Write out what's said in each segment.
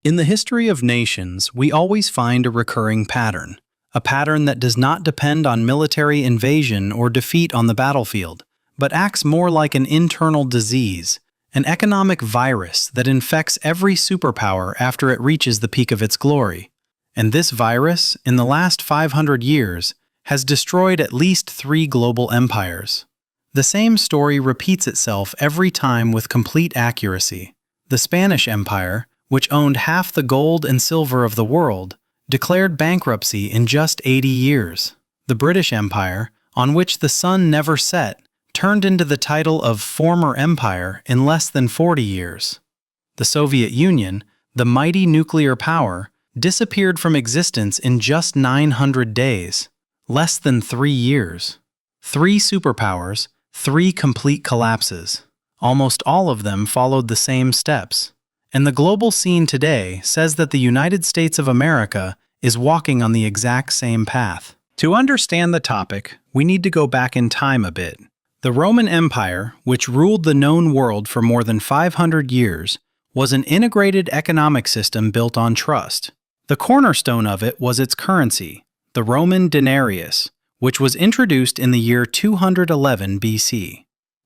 In the history of nations, we always find a recurring pattern. A pattern that does not depend on military invasion or defeat on the battlefield, but acts more like an internal disease, an economic virus that infects every superpower after it reaches the peak of its glory. And this virus, in the last 500 years, has destroyed at least 3 global empires. The same story repeats itself every time with complete accuracy. The Spanish Empire, which owned half the gold and silver of the world, declared bankruptcy in just 80 years. The British Empire, on which the sun never set, turned into the title of former empire in less than 40 years. The Soviet Union, the mighty nuclear power, disappeared from existence in just 900 days, less than 3 years. 3 superpowers, 3 complete collapses. Almost all of them followed the same steps. And the global scene today says that the United States of America is walking on the exact same path. To understand the topic, we need to go back in time a bit. The Roman Empire, which ruled the known world for more than 500 years, was an integrated economic system built on trust. The cornerstone of it was its currency, the Roman denarius, which was introduced in the year 211 BC.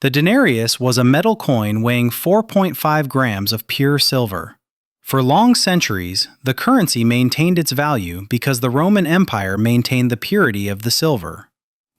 The denarius was a metal coin weighing 4.5 grams of pure silver. For long centuries, the currency maintained its value because the Roman Empire maintained the purity of the silver.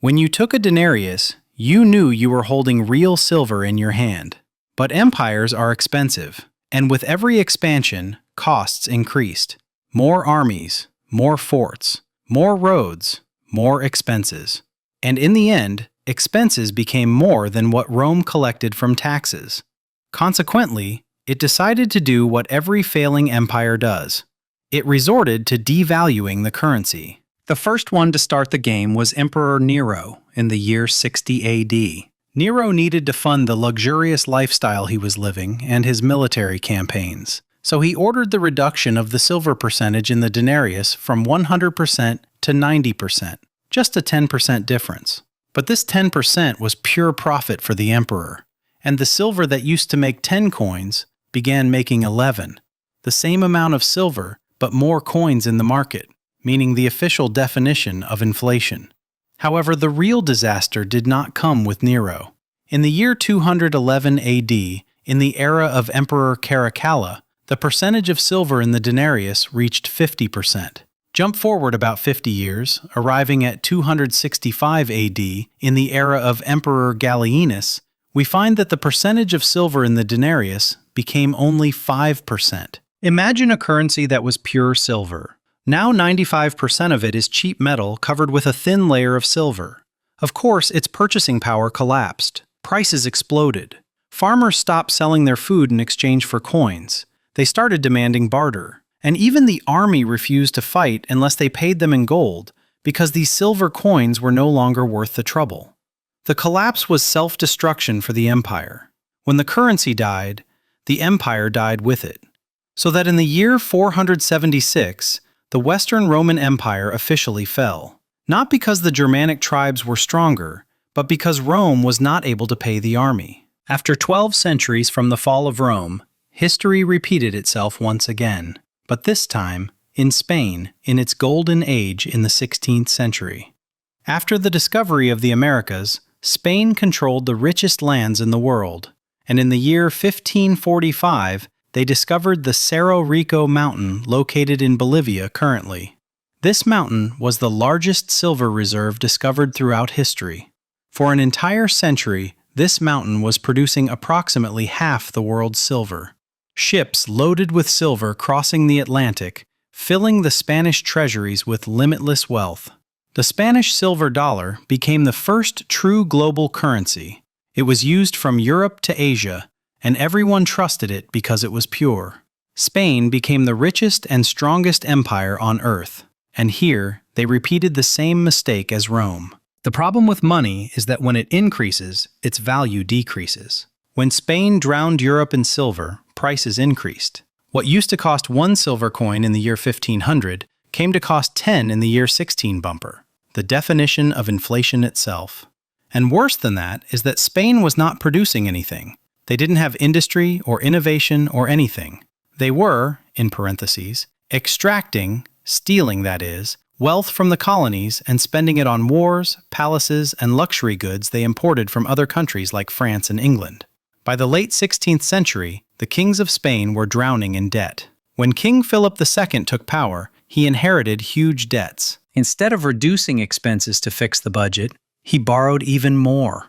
When you took a denarius, you knew you were holding real silver in your hand. But empires are expensive, and with every expansion, costs increased. More armies, more forts, more roads, more expenses. And in the end, expenses became more than what Rome collected from taxes. Consequently, it decided to do what every failing empire does. It resorted to devaluing the currency. The first one to start the game was Emperor Nero in the year 60 AD. Nero needed to fund the luxurious lifestyle he was living and his military campaigns, so he ordered the reduction of the silver percentage in the denarius from 100% to 90%, just a 10% difference. But this 10% was pure profit for the emperor, and the silver that used to make 10 coins began making 11. The same amount of silver, but more coins in the market, meaning the official definition of inflation. However, the real disaster did not come with Nero. In the year 211 AD, in the era of Emperor Caracalla, the percentage of silver in the denarius reached 50%. Jump forward about 50 years, arriving at 265 AD, in the era of Emperor Gallienus, we find that the percentage of silver in the denarius became only 5%. Imagine a currency that was pure silver. Now 95% of it is cheap metal covered with a thin layer of silver. Of course, its purchasing power collapsed. Prices exploded. Farmers stopped selling their food in exchange for coins. They started demanding barter. And even the army refused to fight unless they paid them in gold, because these silver coins were no longer worth the trouble. The collapse was self-destruction for the empire. When the currency died, the empire died with it. So that in the year 476, the Western Roman Empire officially fell. Not because the Germanic tribes were stronger, but because Rome was not able to pay the army. After 12 centuries from the fall of Rome, history repeated itself once again. But this time, in Spain, in its golden age in the 16th century. After the discovery of the Americas, Spain controlled the richest lands in the world, and in the year 1545, they discovered the Cerro Rico mountain located in Bolivia currently. This mountain was the largest silver reserve discovered throughout history. For an entire century, this mountain was producing approximately half the world's silver. Ships loaded with silver crossing the Atlantic, filling the Spanish treasuries with limitless wealth. The Spanish silver dollar became the first true global currency. It was used from Europe to Asia, and everyone trusted it because it was pure. Spain became the richest and strongest empire on earth, and here they repeated the same mistake as Rome. The problem with money is that when it increases, its value decreases. When Spain drowned Europe in silver, prices increased. What used to cost 1 silver coin in the year 1500 came to cost 10 in the year 16 bumper, the definition of inflation itself. And worse than that is that Spain was not producing anything. They didn't have industry or innovation or anything. They were, in parentheses, extracting, stealing that is, wealth from the colonies and spending it on wars, palaces, and luxury goods they imported from other countries like France and England. By the late 16th century, the kings of Spain were drowning in debt. When King Philip II took power, he inherited huge debts. Instead of reducing expenses to fix the budget, he borrowed even more.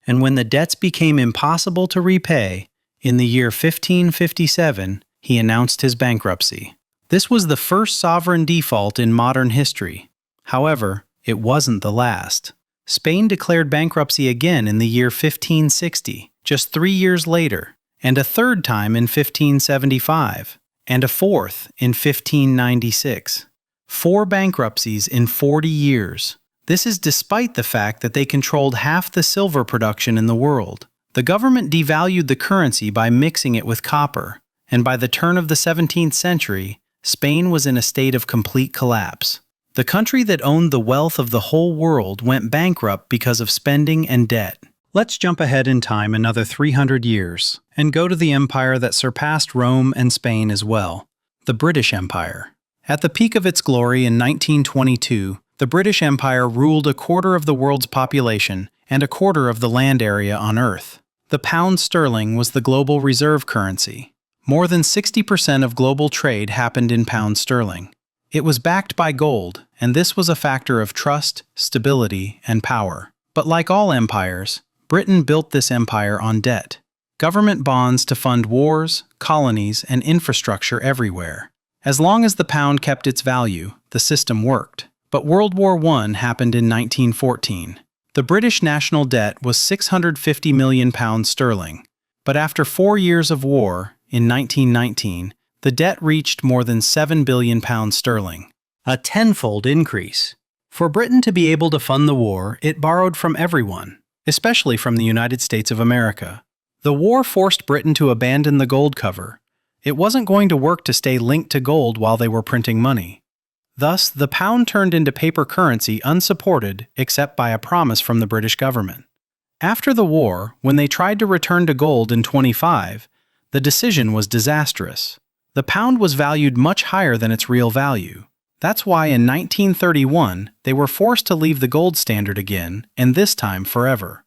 And when the debts became impossible to repay, in the year 1557, he announced his bankruptcy. This was the first sovereign default in modern history. However, it wasn't the last. Spain declared bankruptcy again in the year 1560, just 3 years later, and a third time in 1575, and a fourth in 1596. 4 bankruptcies in 40 years. This is despite the fact that they controlled half the silver production in the world. The government devalued the currency by mixing it with copper, and by the turn of the 17th century, Spain was in a state of complete collapse. The country that owned the wealth of the whole world went bankrupt because of spending and debt. Let's jump ahead in time another 300 years and go to the empire that surpassed Rome and Spain as well, the British Empire. At the peak of its glory in 1922, the British Empire ruled a quarter of the world's population and a quarter of the land area on Earth. The pound sterling was the global reserve currency. More than 60% of global trade happened in pound sterling. It was backed by gold, and this was a factor of trust, stability, and power. But like all empires, Britain built this empire on debt. Government bonds to fund wars, colonies, and infrastructure everywhere. As long as the pound kept its value, the system worked. But World War I happened in 1914. The British national debt was £650 million sterling. But after 4 years of war, in 1919, the debt reached more than £7 billion sterling, a tenfold increase. For Britain to be able to fund the war, it borrowed from everyone, especially from the United States of America. The war forced Britain to abandon the gold cover. It wasn't going to work to stay linked to gold while they were printing money. Thus, the pound turned into paper currency unsupported except by a promise from the British government. After the war, when they tried to return to gold in 25, the decision was disastrous. The pound was valued much higher than its real value. That's why in 1931, they were forced to leave the gold standard again, and this time forever.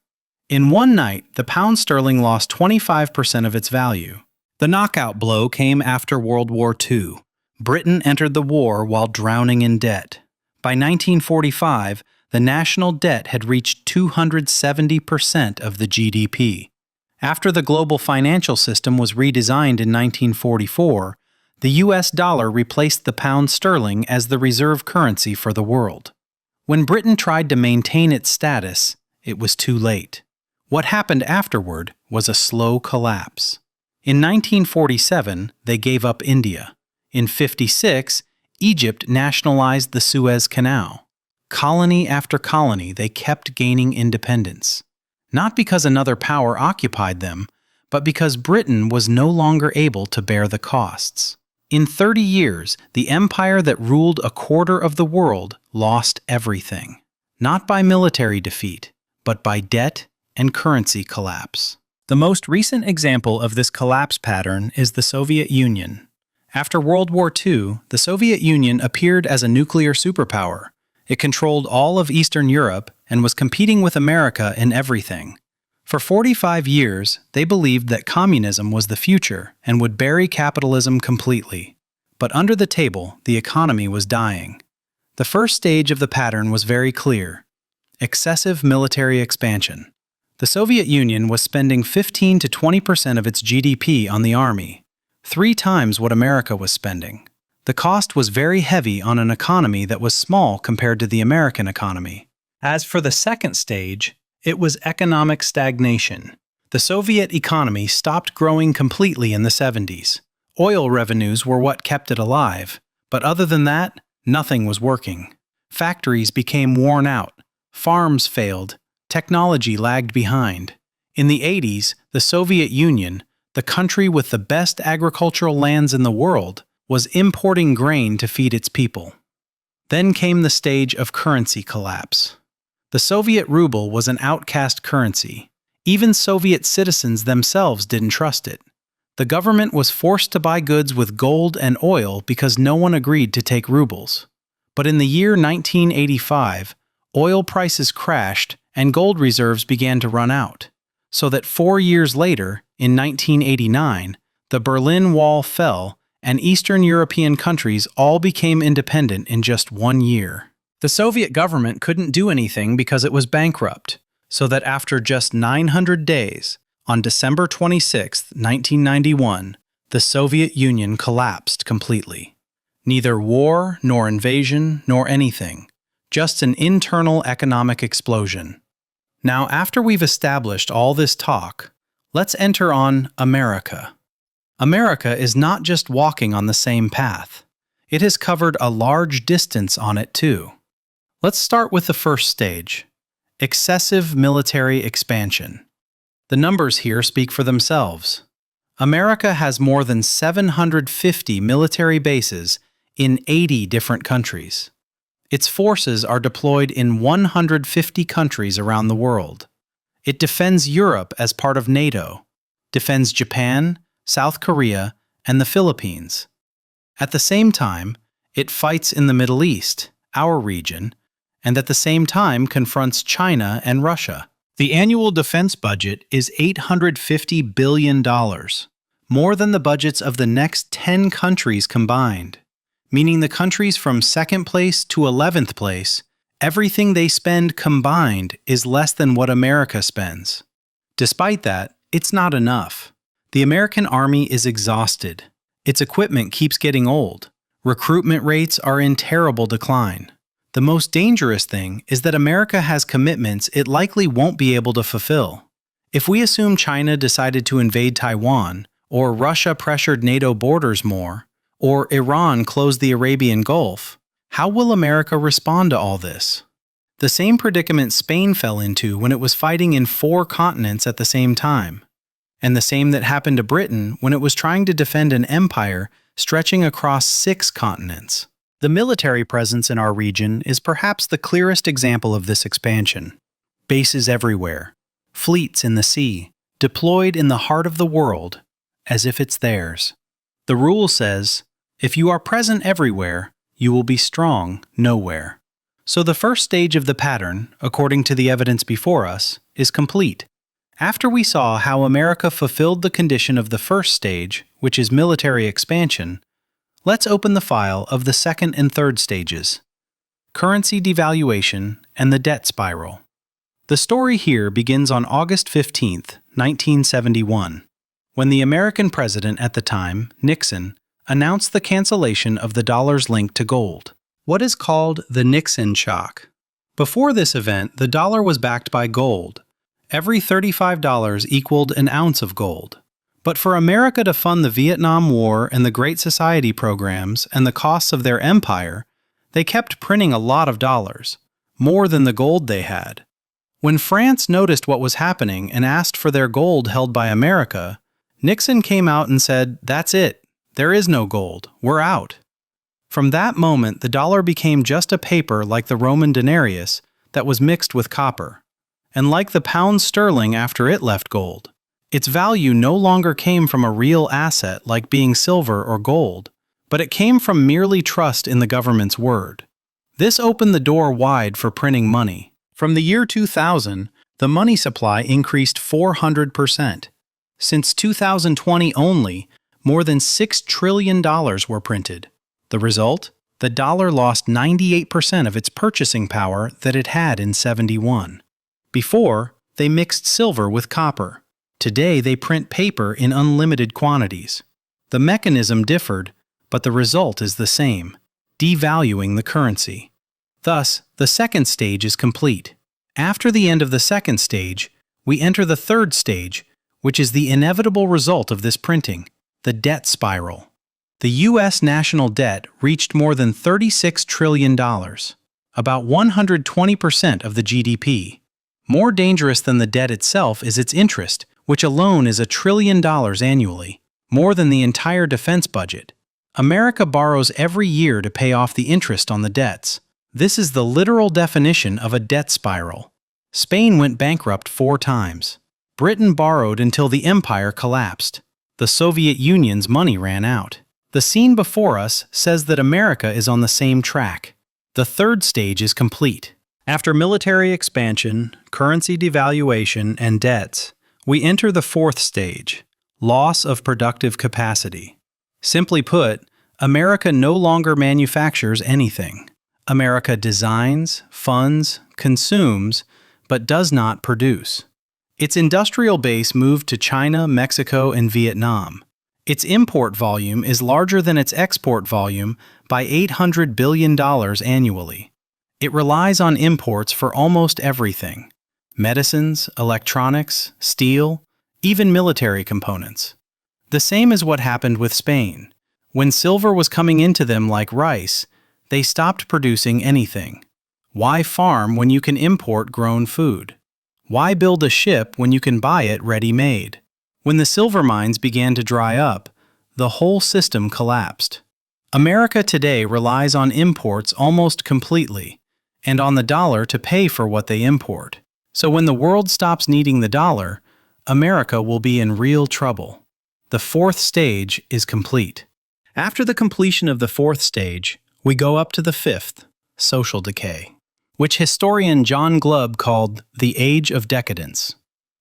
In one night, the pound sterling lost 25% of its value. The knockout blow came after World War II. Britain entered the war while drowning in debt. By 1945, the national debt had reached 270% of the GDP. After the global financial system was redesigned in 1944, the US dollar replaced the pound sterling as the reserve currency for the world. When Britain tried to maintain its status, it was too late. What happened afterward was a slow collapse. In 1947, they gave up India. In 1956, Egypt nationalized the Suez Canal. Colony after colony, they kept gaining independence. Not because another power occupied them, but because Britain was no longer able to bear the costs. In 30 years, the empire that ruled a quarter of the world lost everything. Not by military defeat, but by debt and currency collapse. The most recent example of this collapse pattern is the Soviet Union. After World War II, the Soviet Union appeared as a nuclear superpower. It controlled all of Eastern Europe and was competing with America in everything. For 45 years, they believed that communism was the future and would bury capitalism completely. But under the table, the economy was dying. The first stage of the pattern was very clear: excessive military expansion. The Soviet Union was spending 15 to 20% of its GDP on the army, 3 times what America was spending. The cost was very heavy on an economy that was small compared to the American economy. As for the second stage, it was economic stagnation. The Soviet economy stopped growing completely in the 70s. Oil revenues were what kept it alive, but other than that, nothing was working. Factories became worn out, farms failed, technology lagged behind. In the 80s, the Soviet Union, the country with the best agricultural lands in the world, was importing grain to feed its people. Then came the stage of currency collapse. The Soviet ruble was an outcast currency. Even Soviet citizens themselves didn't trust it. The government was forced to buy goods with gold and oil because no one agreed to take rubles. But in the year 1985, oil prices crashed and gold reserves began to run out, so that 4 years later, in 1989, the Berlin Wall fell and Eastern European countries all became independent in just 1 year. The Soviet government couldn't do anything because it was bankrupt, so that after just 900 days, on December 26, 1991, the Soviet Union collapsed completely. Neither war, nor invasion, nor anything. Just an internal economic explosion. Now, after we've established all this talk, let's enter on America. America is not just walking on the same path. It has covered a large distance on it too. Let's start with the first stage. Excessive military expansion. The numbers here speak for themselves. America has more than 750 military bases in 80 different countries. Its forces are deployed in 150 countries around the world. It defends Europe as part of NATO, defends Japan, South Korea, and the Philippines. At the same time, it fights in the Middle East, our region, and at the same time confronts China and Russia. The annual defense budget is $850 billion, more than the budgets of the next 10 countries combined, meaning the countries from 2nd place to 11th place, everything they spend combined is less than what America spends. Despite that, it's not enough. The American Army is exhausted. Its equipment keeps getting old. Recruitment rates are in terrible decline. The most dangerous thing is that America has commitments it likely won't be able to fulfill. If we assume China decided to invade Taiwan, or Russia pressured NATO borders more, or Iran closed the Arabian Gulf, how will America respond to all this? The same predicament Spain fell into when it was fighting in 4 continents at the same time, and the same that happened to Britain when it was trying to defend an empire stretching across 6 continents. The military presence in our region is perhaps the clearest example of this expansion. Bases everywhere, fleets in the sea, deployed in the heart of the world, as if it's theirs. The rule says, if you are present everywhere, you will be strong nowhere. So the first stage of the pattern, according to the evidence before us, is complete. After we saw how America fulfilled the condition of the first stage, which is military expansion, let's open the file of the second and third stages, currency devaluation and the debt spiral. The story here begins on August 15, 1971, when the American president at the time, Nixon, announced the cancellation of the dollar's link to gold, what is called the Nixon Shock. Before this event, the dollar was backed by gold. Every $35 equaled an ounce of gold. But for America to fund the Vietnam War and the Great Society programs and the costs of their empire, they kept printing a lot of dollars, more than the gold they had. When France noticed what was happening and asked for their gold held by America, Nixon came out and said, "That's it. There is no gold. We're out." From that moment, the dollar became just a paper like the Roman denarius that was mixed with copper. And like the pound sterling after it left gold, its value no longer came from a real asset like being silver or gold, but it came from merely trust in the government's word. This opened the door wide for printing money. From the year 2000, the money supply increased 400%. Since 2020 only, more than $6 trillion were printed. The result? The dollar lost 98% of its purchasing power that it had in '71. Before, they mixed silver with copper. Today, they print paper in unlimited quantities. The mechanism differed, but the result is the same, devaluing the currency. Thus, the second stage is complete. After the end of the second stage, we enter the third stage, which is the inevitable result of this printing, the debt spiral. The U.S. national debt reached more than $36 trillion, about 120% of the GDP. More dangerous than the debt itself is its interest, which alone is $1 trillion annually, more than the entire defense budget. America borrows every year to pay off the interest on the debts. This is the literal definition of a debt spiral. Spain went bankrupt 4 times. Britain borrowed until the empire collapsed. The Soviet Union's money ran out. The scene before us says that America is on the same track. The third stage is complete. After military expansion, currency devaluation, and debts, we enter the fourth stage, loss of productive capacity. Simply put, America no longer manufactures anything. America designs, funds, consumes, but does not produce. Its industrial base moved to China, Mexico, and Vietnam. Its import volume is larger than its export volume by $800 billion annually. It relies on imports for almost everything: medicines, electronics, steel, even military components. The same is what happened with Spain. When silver was coming into them like rice, they stopped producing anything. Why farm when you can import grown food? Why build a ship when you can buy it ready-made? When the silver mines began to dry up, the whole system collapsed. America today relies on imports almost completely, and on the dollar to pay for what they import. So when the world stops needing the dollar, America will be in real trouble. The fourth stage is complete. After the completion of the fourth stage, we go up to the fifth, social decay, which historian John Glubb called the Age of Decadence.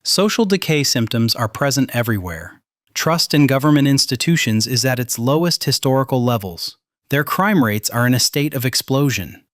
Social decay symptoms are present everywhere. Trust in government institutions is at its lowest historical levels. Their crime rates are in a state of explosion.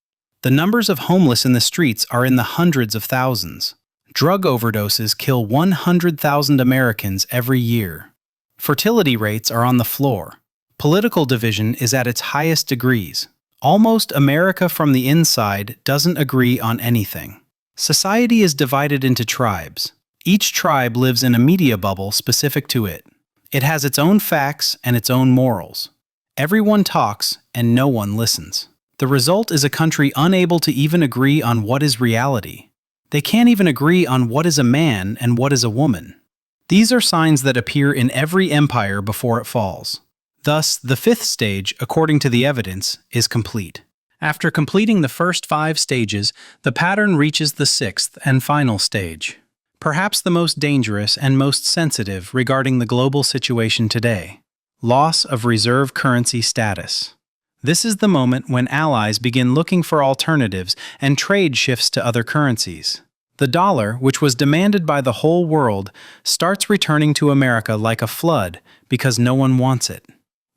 The numbers of homeless in the streets are in the hundreds of thousands. Drug overdoses kill 100,000 Americans every year. Fertility rates are on the floor. Political division is at its highest degrees. Almost America from the inside doesn't agree on anything. Society is divided into tribes. Each tribe lives in a media bubble specific to it. It has its own facts and its own morals. Everyone talks and no one listens. The result is a country unable to even agree on what is reality. They can't even agree on what is a man and what is a woman. These are signs that appear in every empire before it falls. Thus, the fifth stage, according to the evidence, is complete. After completing the first 5 stages, the pattern reaches the sixth and final stage, perhaps the most dangerous and most sensitive regarding the global situation today: loss of reserve currency status. This is the moment when allies begin looking for alternatives and trade shifts to other currencies. The dollar, which was demanded by the whole world, starts returning to America like a flood because no one wants it.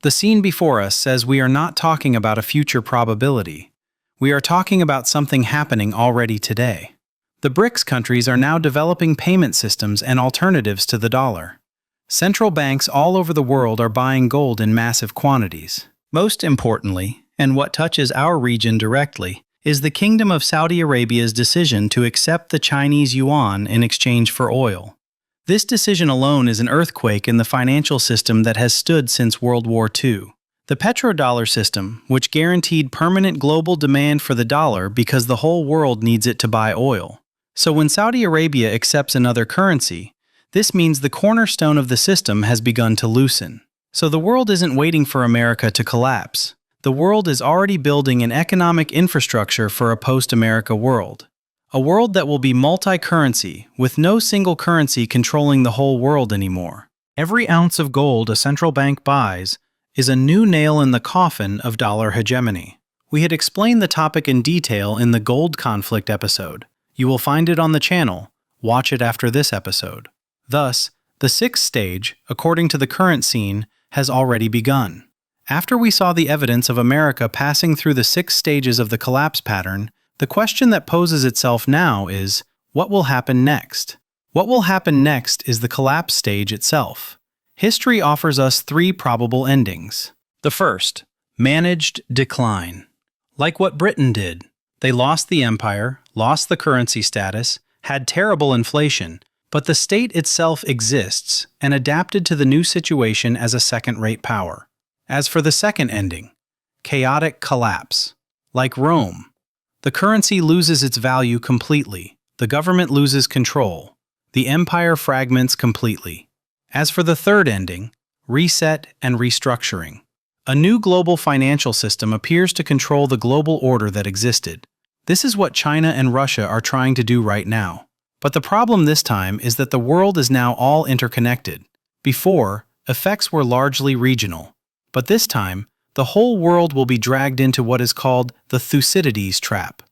The scene before us says we are not talking about a future probability. We are talking about something happening already today. The BRICS countries are now developing payment systems and alternatives to the dollar. Central banks all over the world are buying gold in massive quantities. Most importantly, and what touches our region directly, is the Kingdom of Saudi Arabia's decision to accept the Chinese yuan in exchange for oil. This decision alone is an earthquake in the financial system that has stood since World War II. The Petrodollar system, which guaranteed permanent global demand for the dollar because the whole world needs it to buy oil. So when Saudi Arabia accepts another currency, this means the cornerstone of the system has begun to loosen. So the world isn't waiting for America to collapse. The world is already building an economic infrastructure for a post-America world. A world that will be multi-currency, with no single currency controlling the whole world anymore. Every ounce of gold a central bank buys is a new nail in the coffin of dollar hegemony. We had explained the topic in detail in the gold conflict episode. You will find it on the channel. Watch it after this episode. Thus, the sixth stage, according to the current scene, has already begun. After we saw the evidence of America passing through the 6 stages of the collapse pattern, the question that poses itself now is, what will happen next? What will happen next is the collapse stage itself. History offers us 3 probable endings. The first, managed decline. Like what Britain did. They lost the empire, lost the currency status, had terrible inflation, but the state itself exists and adapted to the new situation as a second-rate power. As for the second ending, chaotic collapse. Like Rome, the currency loses its value completely, the government loses control, the empire fragments completely. As for the third ending, reset and restructuring. A new global financial system appears to control the global order that existed. This is what China and Russia are trying to do right now. But the problem this time is that the world is now all interconnected. Before, effects were largely regional. But this time, the whole world will be dragged into what is called the Thucydides trap.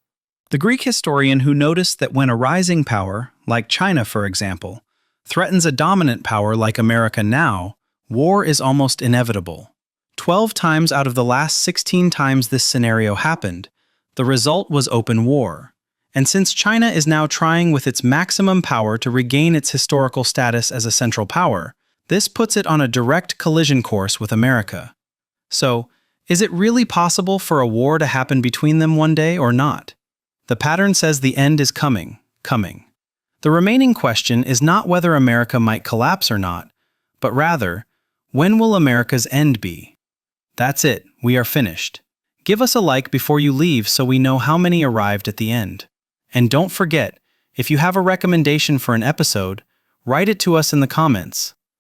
The Greek historian who noticed that when a rising power, like China for example, threatens a dominant power like America now, war is almost inevitable. 12 times out of the last 16 times this scenario happened, the result was open war. And since China is now trying with its maximum power to regain its historical status as a central power, this puts it on a direct collision course with America. So, is it really possible for a war to happen between them one day or not? The pattern says the end is coming. The remaining question is not whether America might collapse or not, but rather, when will America's end be? That's it, we are finished. Give us a like before you leave so we know how many arrived at the end. And don't forget, if you have a recommendation for an episode, write it to us in the comments.